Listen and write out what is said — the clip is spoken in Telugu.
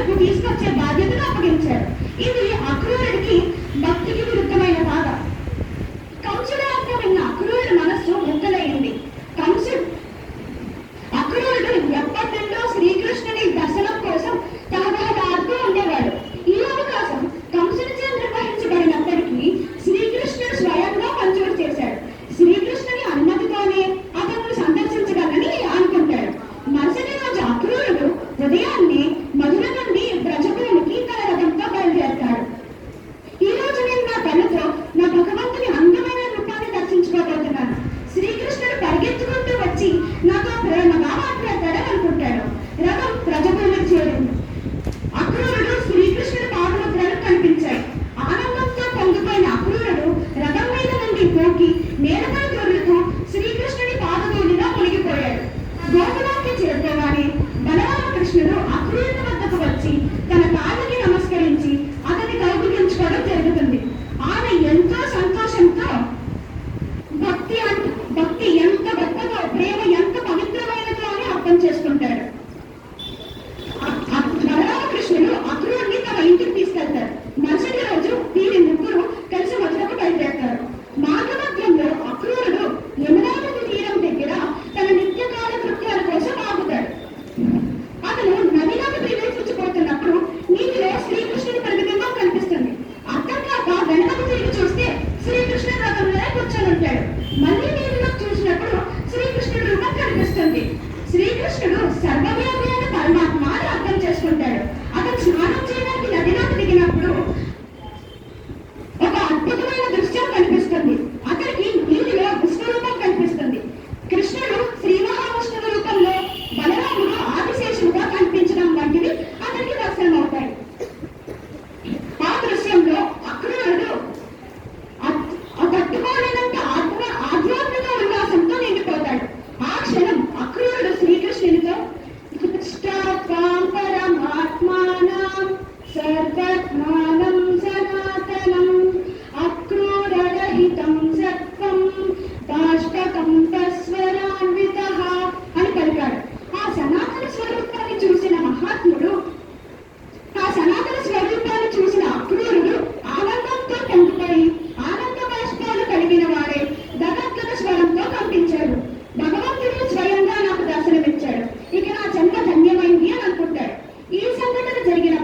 వరకు తీసుకొచ్చే బాధ్యతను అప్పగించాడు. ఇది అక్రూరుడికి భక్తికి విరుద్ధమైన బాధ. కంసుడు ఆజ్ఞ విన్న అక్రూరుడి మనస్సు ముక్కలైంది. అక్రూరుడు ఎప్పటి నుండో శ్రీకృష్ణుని దర్శనం కోసం తహతహలాడుతూ ఉండేవాడు. ఈ అవకాశం కంసునిచే నిర్వహించబడినప్పటికీ శ్రీకృష్ణుడు స్వయంగా మంజూరు చేశాడు. శ్రీకృష్ణుని అనుమతితోనే అతను సందర్శించగలని అనుకుంటాడు. మరుసటి రోజు అక్రూరుడు ఉదయాన్నే మధుర నుండి బ్రజభూమికి తన రథంతో బయలుదేరతాడు. ఈ రోజు నేను నా కళ్ళతో నా భగవంతుని అందమైన రూపాన్ని దర్శించుకోబోతున్నాను. శ్రీకృష్ణుడు పరిగెత్తుకుంటూ వచ్చి నాతో ప్రేమగా మాట్లాడతాడని అనుకుంటాడు. రథం బ్రజభూమికి చేరింది. అక్రూరుడు శ్రీకృష్ణుడి పాదముద్రలు కనిపించాయి. ఆనందంతో పొంగిపోయిన అక్రూరుడు రథం మీద నుండి పోకి నేలపై దొర్లుతూ శ్రీకృష్ణుడి పాదధూళిలో మునిగిపోయాడు. గోకులానికి చేరుకోగానే బలరామకృష్ణుడు అక్రూరుని వద్దకు వచ్చి తన కాళ్ళకి నమస్కరించి అతని కౌగిలించుకోవడం జరుగుతుంది. ఆమె ఎంతో సంతోషంతో భక్తి ఎంత గొప్పదో, ప్రేమ ఎంత పవిత్రమైనదో అని అర్థం చేసుకుంటాడు. బలరామకృష్ణుడు అక్రూరుని తమ ఇంటికి తీసుకెళ్తారు. మరుసటి రోజు వీరి ముగ్గురు కలిసి మధురకు బయలుదేరతారు. మార్గమధ్యంలో అక్రూరుడు యమునా నది తీరం దగ్గర తన నిత్యకాల కృత్యాల కోసం ఆగుతాడు. అతను నదిలోకి ప్రవేశించిపోతున్నప్పుడు నీటిలో శ్రీకృష్ణుడి ప్రతిబింబం కనిపిస్తుంది. అర్థం కాక వెనకకు తిరిగి చూస్తే శ్రీకృష్ణుడు రథంలోనే కూర్చొని ఉంటాడు. మళ్ళీ నీటిలోకి చూసినప్పుడు శ్రీకృష్ణుడి రూపం కనిపిస్తుంది. శ్రీకృష్ణుడు సర్వవ్యాపి అయిన పరమాత్మ అని అర్థం చేసుకుంటాడు. అతను స్నానం చేయడానికి నదిలోకి దిగినప్పుడు ఒక అద్భుతమైన దృశ్యం కనిపిస్తుంది. అతనికి నీటిలో విష్ణురూపం కనిపిస్తుంది. కృష్ణుడు శ్రీ మహావిష్ణువు రూపంలో, బలరాముడు ఆదిశేషుడుగా కనిపించడం వంటివి అతనికి దర్శనం అవుతాయి. ఆ దృశ్యంలో అక్రూరుడు తట్టుకోలేనంత ఆధ్యాత్మిక ఉల్లాసంతో నిండిపోతాడు. ఆ క్షణం అక్రూరుడు శ్రీకృష్ణునితో పరమాత్మానం సర్వజ్ఞానం సనాతనం అక్రూరరహితం సత్వం బాష్పకం తస్వరాన్వితః అని పలికాడు. ఆ సనాతన స్వరూపాన్ని చూసిన అక్రూరుడు ఆనందంతో పొంగిపోయి ఆనంద బాష్పాలు కలిగిన వాడే దగద్గద స్వరంతో కంపించాడు. భగవంతుడు స్వయంగా నాకు దర్శనమిచ్చాడు, ఇక నా జన్మ ధన్యమైంది అని అనుకుంటాడు. ఈ సంఘటన జరిగిన